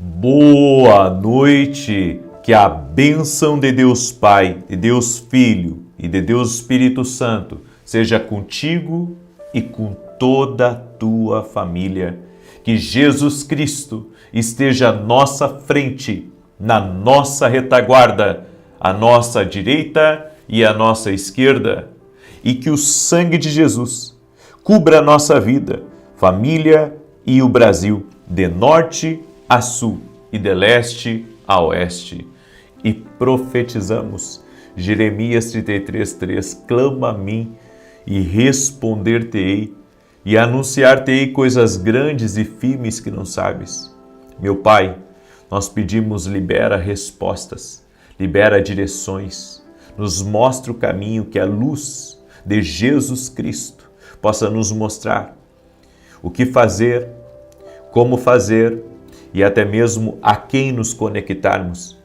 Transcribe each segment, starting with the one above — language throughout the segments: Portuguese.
Boa noite, que a bênção de Deus Pai, de Deus Filho e de Deus Espírito Santo seja contigo e com toda a tua família. Que Jesus Cristo esteja à nossa frente, na nossa retaguarda, à nossa direita e à nossa esquerda. E que o sangue de Jesus cubra a nossa vida, família e o Brasil, de norte a sul e de leste a oeste. E profetizamos, Jeremias 33:3, clama a mim e responder-te-ei e anunciar-te-ei coisas grandes e firmes que não sabes. Meu Pai, nós pedimos, libera respostas, libera direções, nos mostra o caminho, que a luz de Jesus Cristo possa nos mostrar o que fazer, como fazer e até mesmo a quem nos conectarmos.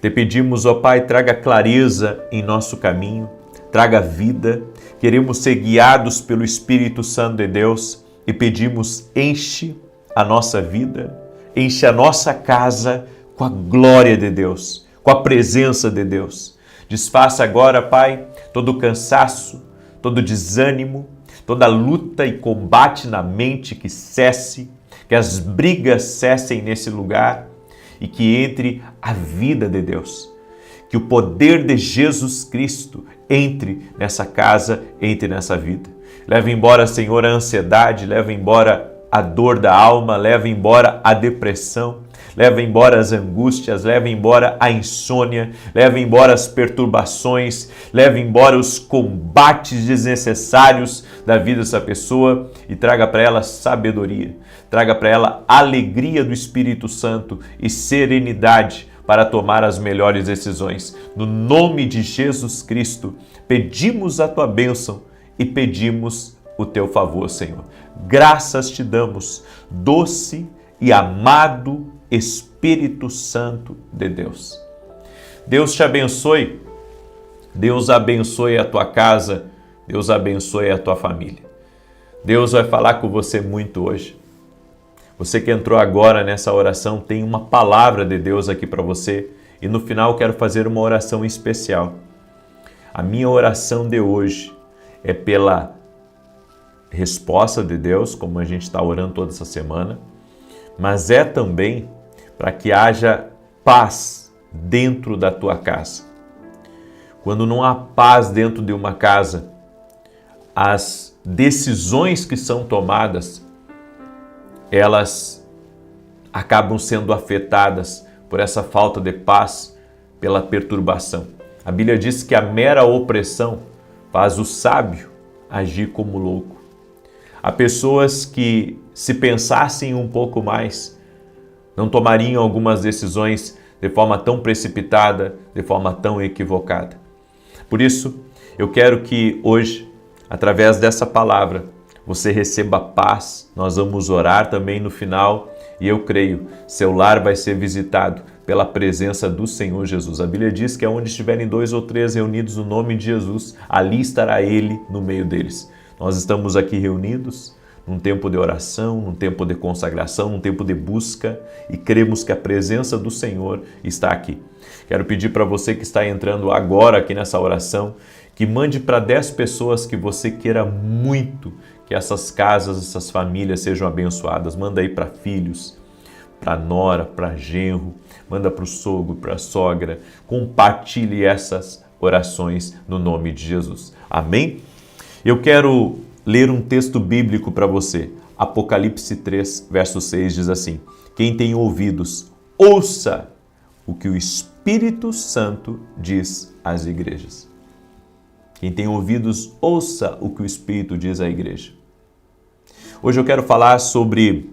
Te pedimos, ó Pai, traga clareza em nosso caminho, traga vida. Queremos ser guiados pelo Espírito Santo de Deus e pedimos, enche a nossa vida, enche a nossa casa com a glória de Deus, com a presença de Deus. Desfaça agora, Pai, todo o cansaço, todo o desânimo, toda luta e combate na mente, que cesse, que as brigas cessem nesse lugar e que entre a vida de Deus. Que o poder de Jesus Cristo entre nessa casa, entre nessa vida. Leva embora, Senhor, a ansiedade, leva embora a dor da alma, leva embora a depressão, leva embora as angústias, leva embora a insônia, leva embora as perturbações, leva embora os combates desnecessários da vida dessa pessoa e traga para ela sabedoria, traga para ela alegria do Espírito Santo e serenidade para tomar as melhores decisões. No nome de Jesus Cristo, pedimos a tua bênção e pedimos o teu favor, Senhor. Graças te damos, doce e amado Espírito Santo de Deus. Deus te abençoe, Deus abençoe a tua casa, Deus abençoe a tua família. Deus vai falar com você muito hoje. Você que entrou agora nessa oração, tem uma palavra de Deus aqui para você e no final quero fazer uma oração especial. A minha oração de hoje é pela resposta de Deus, como a gente está orando toda essa semana, mas é também para que haja paz dentro da tua casa. Quando não há paz dentro de uma casa, as decisões que são tomadas, elas acabam sendo afetadas por essa falta de paz, pela perturbação. A Bíblia diz que a mera opressão faz o sábio agir como louco. Há pessoas que, se pensassem um pouco mais, não tomariam algumas decisões de forma tão precipitada, de forma tão equivocada. Por isso, eu quero que hoje, através dessa palavra, você receba paz. Nós vamos orar também no final e eu creio, seu lar vai ser visitado pela presença do Senhor Jesus. A Bíblia diz que onde estiverem 2 ou 3 reunidos no nome de Jesus, ali estará Ele no meio deles. Nós estamos aqui reunidos num tempo de oração, num tempo de consagração, num tempo de busca e cremos que a presença do Senhor está aqui. Quero pedir para você que está entrando agora aqui nessa oração, que mande para 10 pessoas que você queira muito que essas casas, essas famílias sejam abençoadas. Manda aí para filhos, para nora, para genro, manda para o sogro, para a sogra. Compartilhe essas orações no nome de Jesus. Amém? Eu quero ler um texto bíblico para você. Apocalipse 3, verso 6 diz assim: quem tem ouvidos, ouça o que o Espírito Santo diz às igrejas. Quem tem ouvidos, ouça o que o Espírito diz à igreja. Hoje eu quero falar sobre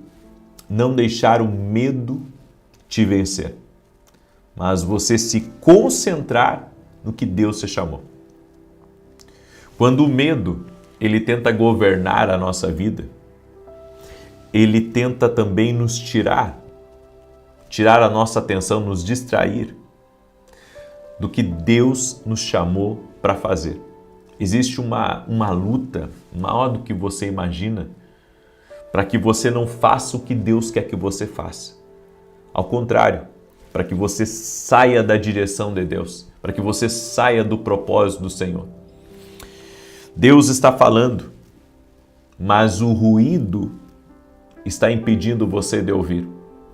não deixar o medo te vencer, mas você se concentrar no que Deus te chamou. Quando o medo, ele tenta governar a nossa vida, ele tenta também nos tirar a nossa atenção, nos distrair do que Deus nos chamou para fazer. Existe uma luta maior do que você imagina para que você não faça o que Deus quer que você faça. Ao contrário, para que você saia da direção de Deus, para que você saia do propósito do Senhor. Deus está falando, mas o ruído está impedindo você de ouvir.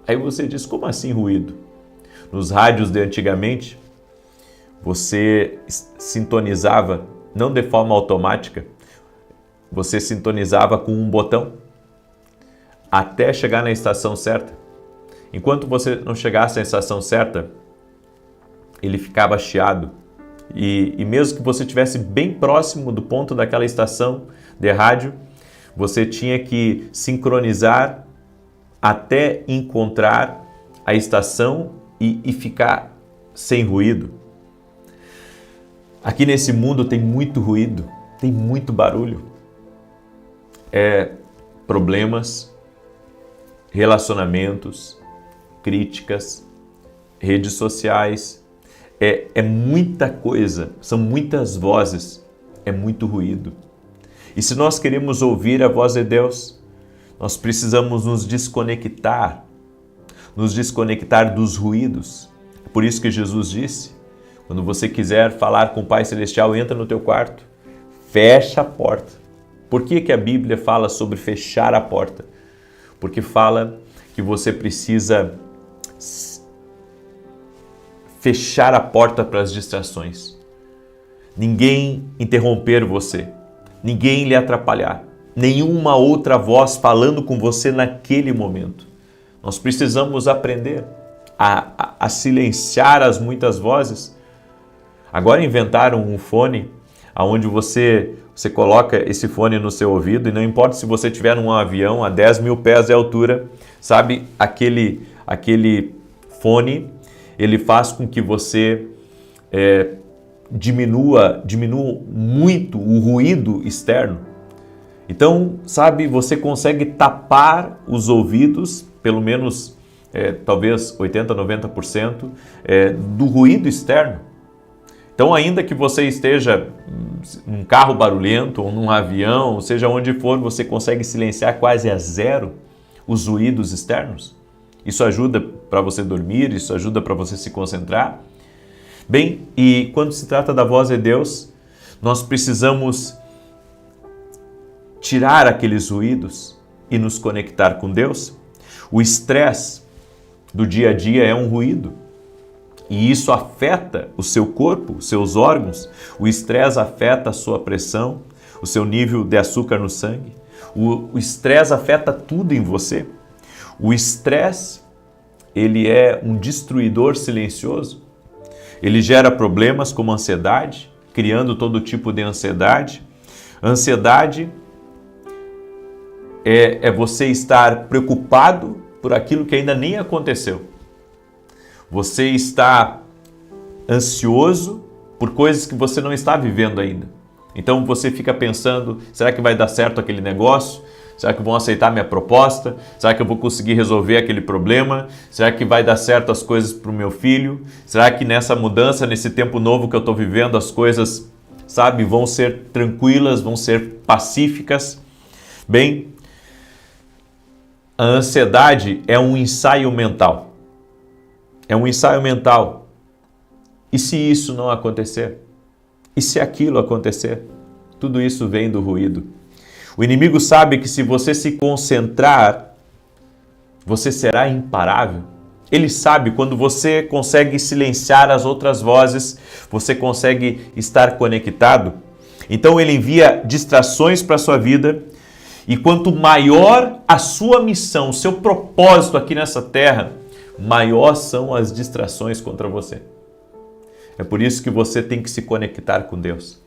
Aí você diz, como assim ruído? Nos rádios de antigamente, você sintonizava, não de forma automática, você sintonizava com um botão até chegar na estação certa. Enquanto você não chegasse à estação certa, ele ficava chiado. E mesmo que você estivesse bem próximo do ponto daquela estação de rádio, você tinha que sincronizar até encontrar a estação e ficar sem ruído. Aqui nesse mundo tem muito ruído, tem muito barulho. Problemas, relacionamentos, críticas, redes sociais. É muita coisa, são muitas vozes, é muito ruído. E se nós queremos ouvir a voz de Deus, nós precisamos nos desconectar dos ruídos. É por isso que Jesus disse, quando você quiser falar com o Pai Celestial, entra no teu quarto, fecha a porta. Por que a Bíblia fala sobre fechar a porta? Porque fala que você precisa fechar a porta para as distrações. Ninguém interromper você, ninguém lhe atrapalhar, nenhuma outra voz falando com você naquele momento. Nós precisamos aprender a silenciar as muitas vozes. Agora inventaram um fone onde você coloca esse fone no seu ouvido e não importa se você estiver num avião a 10 mil pés de altura, sabe, aquele fone, ele faz com que você diminua muito o ruído externo. Então, sabe, você consegue tapar os ouvidos, pelo menos talvez 80%, 90% do ruído externo. Então, ainda que você esteja num carro barulhento ou num avião, seja onde for, você consegue silenciar quase a zero os ruídos externos. Isso ajuda para você dormir, isso ajuda para você se concentrar. Bem, e quando se trata da voz de Deus, nós precisamos tirar aqueles ruídos e nos conectar com Deus. O estresse do dia a dia é um ruído. E isso afeta o seu corpo, os seus órgãos. O estresse afeta a sua pressão, o seu nível de açúcar no sangue. O estresse afeta tudo em você. O estresse, ele é um destruidor silencioso. Ele gera problemas como ansiedade, criando todo tipo de ansiedade. Ansiedade é você estar preocupado por aquilo que ainda nem aconteceu. Você está ansioso por coisas que você não está vivendo ainda. Então você fica pensando, será que vai dar certo aquele negócio? Será que vão aceitar minha proposta? Será que eu vou conseguir resolver aquele problema? Será que vai dar certo as coisas para o meu filho? Será que nessa mudança, nesse tempo novo que eu estou vivendo, as coisas, sabe, vão ser tranquilas, vão ser pacíficas? Bem, a ansiedade é um ensaio mental. É um ensaio mental. E se isso não acontecer? E se aquilo acontecer? Tudo isso vem do ruído. O inimigo sabe que se você se concentrar, você será imparável. Ele sabe quando você consegue silenciar as outras vozes, você consegue estar conectado. Então ele envia distrações para a sua vida. E quanto maior a sua missão, o seu propósito aqui nessa terra, maior são as distrações contra você. É por isso que você tem que se conectar com Deus.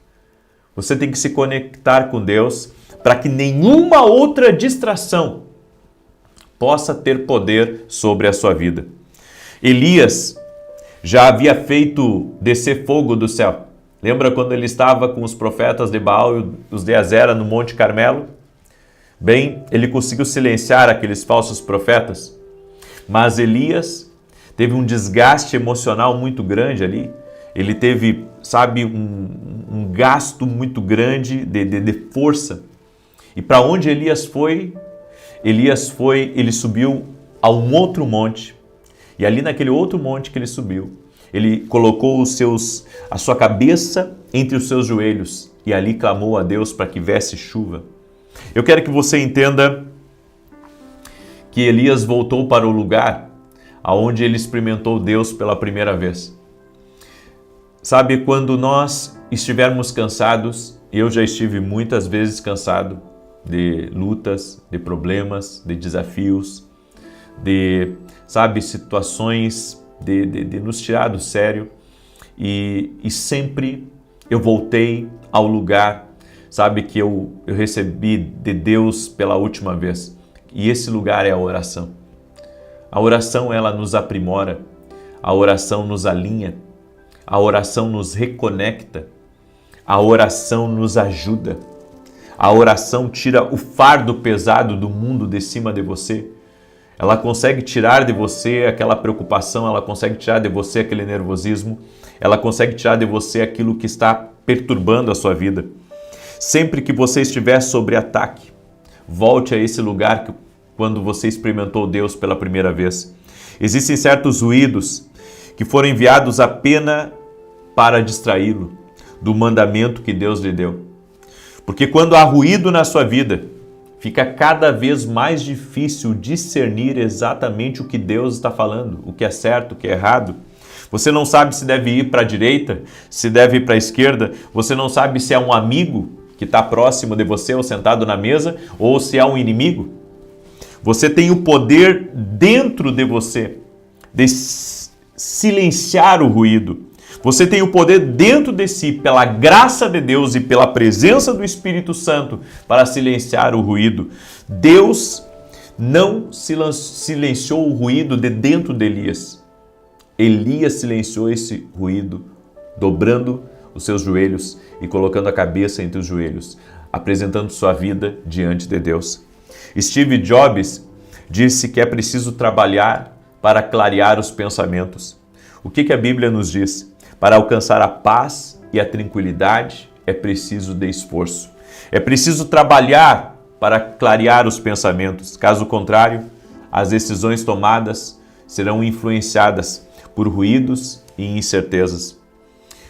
Você tem que se conectar com Deus para que nenhuma outra distração possa ter poder sobre a sua vida. Elias já havia feito descer fogo do céu. Lembra quando ele estava com os profetas de Baal e os de Azera no Monte Carmelo? Bem, ele conseguiu silenciar aqueles falsos profetas. Mas Elias teve um desgaste emocional muito grande ali. Ele teve, sabe, um gasto muito grande de força. E para onde Elias foi? Ele subiu a um outro monte. E ali naquele outro monte que ele subiu, ele colocou a sua cabeça entre os seus joelhos e ali clamou a Deus para que viesse chuva. Eu quero que você entenda que Elias voltou para o lugar aonde ele experimentou Deus pela primeira vez. Sabe, quando nós estivermos cansados, eu já estive muitas vezes cansado de lutas, de problemas, de desafios, de, sabe, situações de nos tirar do sério, e sempre eu voltei ao lugar, sabe, que eu recebi de Deus pela última vez. E esse lugar é a oração. A oração, ela nos aprimora, a oração nos alinha, a oração nos reconecta, a oração nos ajuda, a oração tira o fardo pesado do mundo de cima de você. Ela consegue tirar de você aquela preocupação, ela consegue tirar de você aquele nervosismo, ela consegue tirar de você aquilo que está perturbando a sua vida. Sempre que você estiver sob ataque, volte a esse lugar quando você experimentou Deus pela primeira vez. Existem certos ruídos que foram enviados apenas para distraí-lo do mandamento que Deus lhe deu. Porque quando há ruído na sua vida, fica cada vez mais difícil discernir exatamente o que Deus está falando, o que é certo, o que é errado. Você não sabe se deve ir para a direita, se deve ir para a esquerda, você não sabe se é um amigo que está próximo de você ou sentado na mesa, ou se é um inimigo. Você tem o poder dentro de você de silenciar o ruído. Você tem o poder dentro de si, pela graça de Deus e pela presença do Espírito Santo, para silenciar o ruído. Deus não silenciou o ruído de dentro de Elias. Elias silenciou esse ruído, dobrando os seus joelhos e colocando a cabeça entre os joelhos, apresentando sua vida diante de Deus. Steve Jobs disse que é preciso trabalhar para clarear os pensamentos. O que a Bíblia nos diz? Para alcançar a paz e a tranquilidade é preciso de esforço. É preciso trabalhar para clarear os pensamentos. Caso contrário, as decisões tomadas serão influenciadas por ruídos e incertezas.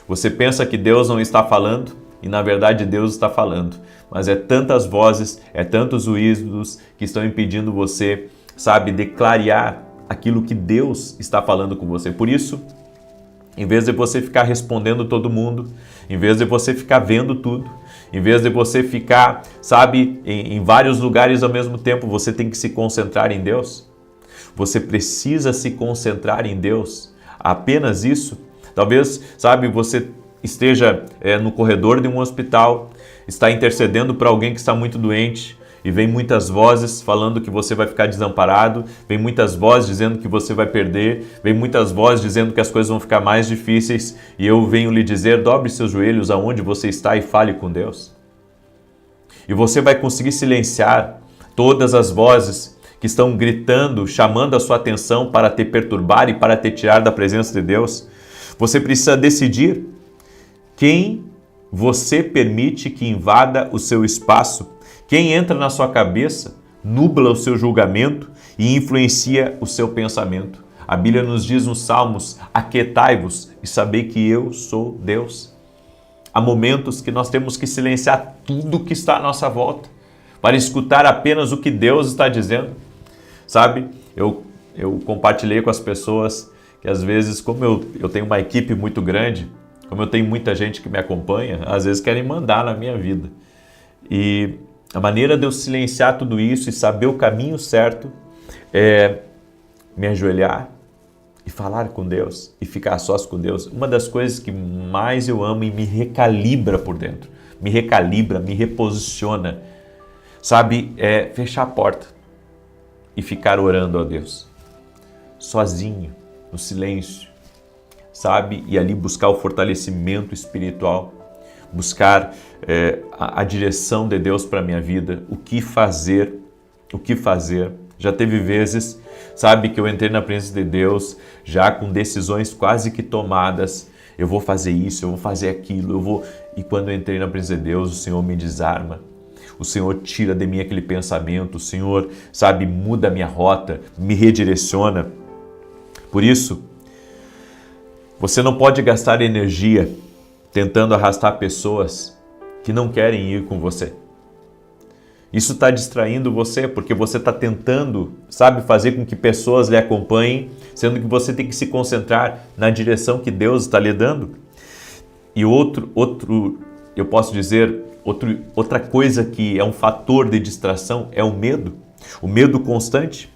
Você pensa que Deus não está falando e na verdade Deus está falando. Mas é tantas vozes, é tantos ruídos que estão impedindo você, sabe, de clarear aquilo que Deus está falando com você. Por isso, em vez de você ficar respondendo todo mundo, em vez de você ficar vendo tudo, em vez de você ficar, sabe, em vários lugares ao mesmo tempo, você tem que se concentrar em Deus. Você precisa se concentrar em Deus. Apenas isso. Talvez, sabe, você esteja no corredor de um hospital, está intercedendo para alguém que está muito doente, e vem muitas vozes falando que você vai ficar desamparado, vem muitas vozes dizendo que você vai perder, vem muitas vozes dizendo que as coisas vão ficar mais difíceis, e eu venho lhe dizer, dobre seus joelhos aonde você está e fale com Deus. E você vai conseguir silenciar todas as vozes que estão gritando, chamando a sua atenção para te perturbar e para te tirar da presença de Deus. Você precisa decidir quem você permite que invada o seu espaço. Quem entra na sua cabeça, nubla o seu julgamento e influencia o seu pensamento. A Bíblia nos diz nos Salmos, aquietai-vos e sabei que eu sou Deus. Há momentos que nós temos que silenciar tudo que está à nossa volta para escutar apenas o que Deus está dizendo. Sabe, eu compartilhei com as pessoas que às vezes, como eu tenho uma equipe muito grande, como eu tenho muita gente que me acompanha, às vezes querem mandar na minha vida. E a maneira de eu silenciar tudo isso e saber o caminho certo é me ajoelhar e falar com Deus e ficar a sós com Deus. Uma das coisas que mais eu amo e me recalibra por dentro, me recalibra, me reposiciona, sabe, é fechar a porta e ficar orando a Deus, sozinho, no silêncio, sabe, e ali buscar o fortalecimento espiritual, buscar a direção de Deus para a minha vida, o que fazer. Já teve vezes, sabe, que eu entrei na presença de Deus já com decisões quase que tomadas. Eu vou fazer isso, eu vou fazer aquilo, E quando eu entrei na presença de Deus, o Senhor me desarma. O Senhor tira de mim aquele pensamento. O Senhor, sabe, muda a minha rota, me redireciona. Por isso, você não pode gastar energia tentando arrastar pessoas que não querem ir com você. Isso está distraindo você, porque você está tentando, fazer com que pessoas lhe acompanhem, sendo que você tem que se concentrar na direção que Deus está lhe dando. E eu posso dizer, outra coisa que é um fator de distração é o medo. O medo constante,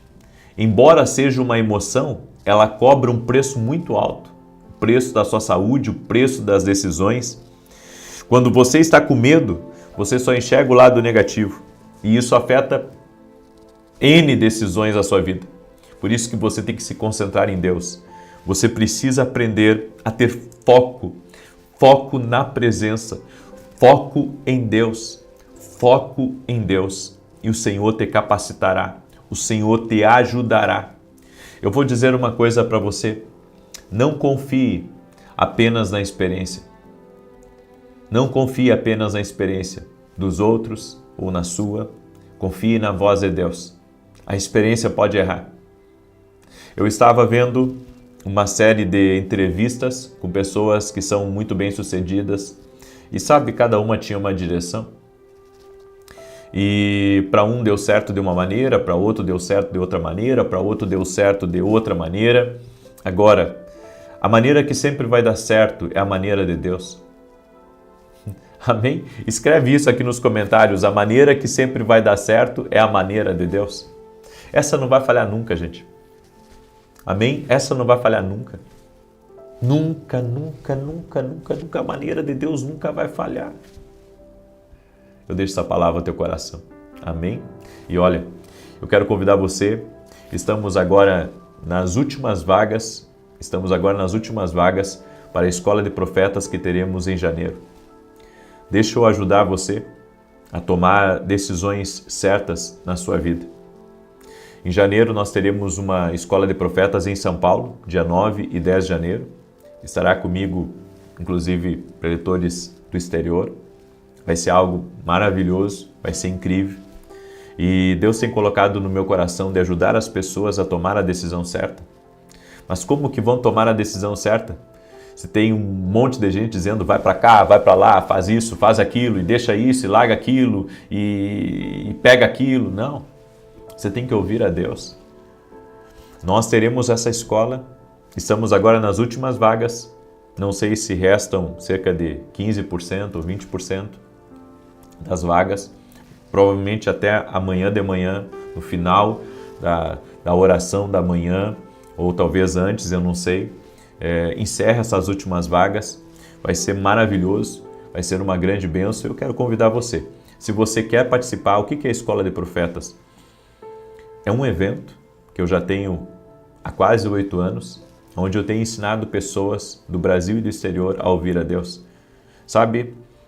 embora seja uma emoção, ela cobra um preço muito alto. O preço da sua saúde, o preço das decisões. Quando você está com medo, você só enxerga o lado negativo. E isso afeta N decisões da sua vida. Por isso que você tem que se concentrar em Deus. Você precisa aprender a ter foco. Foco na presença. Foco em Deus. Foco em Deus. E o Senhor te capacitará. O Senhor te ajudará. Eu vou dizer uma coisa para você. Não confie apenas na experiência. Não confie apenas na experiência dos outros ou na sua. Confie na voz de Deus. A experiência pode errar. Eu estava vendo uma série de entrevistas com pessoas que são muito bem-sucedidas e cada uma tinha uma direção. E para um deu certo de uma maneira, para outro deu certo de outra maneira, para outro deu certo de outra maneira. Agora, a maneira que sempre vai dar certo é a maneira de Deus. Amém? Escreve isso aqui nos comentários. A maneira que sempre vai dar certo é a maneira de Deus. Essa não vai falhar nunca, gente. Amém? Essa não vai falhar nunca. Nunca, nunca, nunca, nunca, nunca. A maneira de Deus nunca vai falhar. Eu deixo essa palavra no teu coração. Amém? E olha, eu quero convidar você. Estamos agora nas últimas vagas para a Escola de Profetas que teremos em janeiro. Deixa eu ajudar você a tomar decisões certas na sua vida. Em janeiro nós teremos uma Escola de Profetas em São Paulo, dia 9 e 10 de janeiro. Estará comigo, inclusive, preletores do exterior. Vai ser algo maravilhoso, vai ser incrível. E Deus tem colocado no meu coração de ajudar as pessoas a tomar a decisão certa. Mas como que vão tomar a decisão certa? Se tem um monte de gente dizendo vai para cá, vai para lá, faz isso, faz aquilo, e deixa isso, e larga aquilo, e pega aquilo. Não, você tem que ouvir a Deus. Nós teremos essa escola, estamos agora nas últimas vagas, não sei se restam cerca de 15% ou 20% das vagas, provavelmente até amanhã de manhã, no final da oração da manhã, ou talvez antes, eu não sei. Encerra essas últimas vagas, vai ser maravilhoso, vai ser uma grande bênção. Eu quero convidar você. Se você quer participar, o que é a Escola de Profetas? É um evento que eu já tenho há quase 8 anos, onde eu tenho ensinado pessoas do Brasil e do exterior a ouvir a Deus.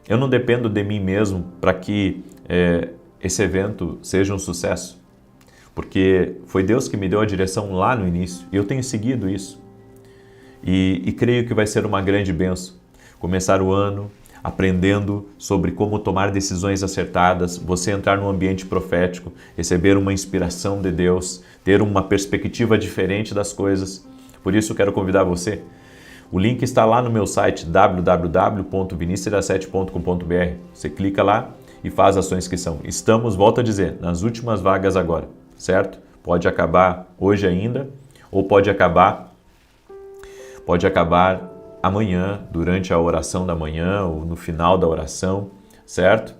Eu não dependo de mim mesmo para que esse evento seja um sucesso, porque foi Deus que me deu a direção lá no início e eu tenho seguido isso. E creio que vai ser uma grande bênção. Começar o ano aprendendo sobre como tomar decisões acertadas, você entrar num ambiente profético, receber uma inspiração de Deus, ter uma perspectiva diferente das coisas. Por isso, quero convidar você. O link está lá no meu site www.vinicius7.com.br. Você clica lá e faz a sua inscrição. Estamos, volto a dizer, nas últimas vagas agora, certo? Pode acabar hoje ainda ou pode acabar amanhã, durante a oração da manhã ou no final da oração, certo?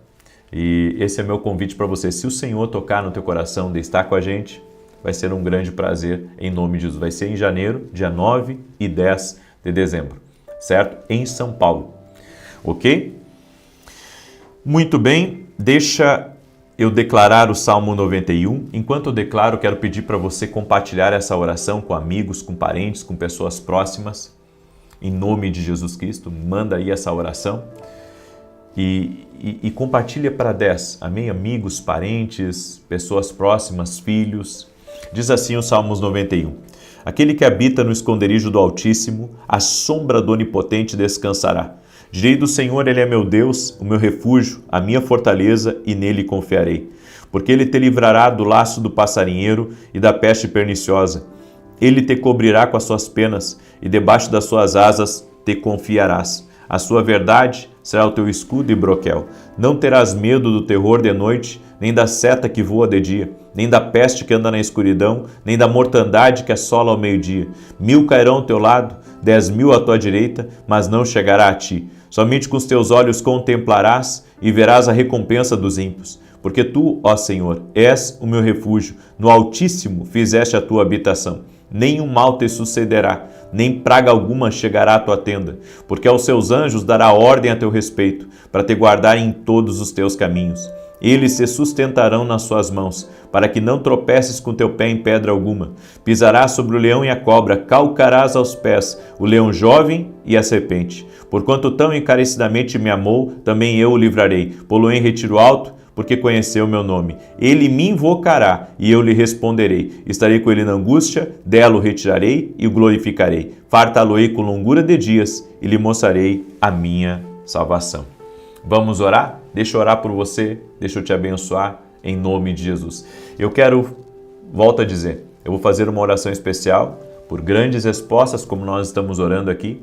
E esse é meu convite para você. Se o Senhor tocar no teu coração de estar com a gente, vai ser um grande prazer em nome de Jesus. Vai ser em janeiro, dia 9 e 10 de dezembro, certo? Em São Paulo, ok? Muito bem, deixa eu declarar o Salmo 91. Enquanto eu declaro, quero pedir para você compartilhar essa oração com amigos, com parentes, com pessoas próximas. Em nome de Jesus Cristo, manda aí essa oração e compartilha para 10. Amém? Amigos, parentes, pessoas próximas, filhos. Diz assim o Salmos 91. Aquele que habita no esconderijo do Altíssimo, à sombra do Onipotente descansará. Direi do Senhor, Ele é meu Deus, o meu refúgio, a minha fortaleza, e nele confiarei. Porque Ele te livrará do laço do passarinheiro e da peste perniciosa. Ele te cobrirá com as suas penas e debaixo das suas asas te confiarás. A sua verdade será o teu escudo e broquel. Não terás medo do terror de noite, nem da seta que voa de dia, nem da peste que anda na escuridão, nem da mortandade que assola ao meio-dia. 1000 cairão ao teu lado, 10.000 à tua direita, mas não chegará a ti. Somente com os teus olhos contemplarás e verás a recompensa dos ímpios. Porque tu, ó Senhor, és o meu refúgio, no Altíssimo fizeste a tua habitação. Nenhum mal te sucederá, nem praga alguma chegará à tua tenda, porque aos seus anjos dará ordem a teu respeito, para te guardarem em todos os teus caminhos. Eles se sustentarão nas suas mãos, para que não tropeces com teu pé em pedra alguma. Pisarás sobre o leão e a cobra, calcarás aos pés o leão jovem e a serpente. Porquanto tão encarecidamente me amou, também eu o livrarei. Pô-lo em retiro alto, porque conheceu o meu nome. Ele me invocará e eu lhe responderei. Estarei com ele na angústia, dela o retirarei e o glorificarei. Fartá-lo-ei com longura de dias e lhe mostrarei a minha salvação. Vamos orar? Deixa eu orar por você, deixa eu te abençoar em nome de Jesus. Volto a dizer, eu vou fazer uma oração especial por grandes respostas como nós estamos orando aqui.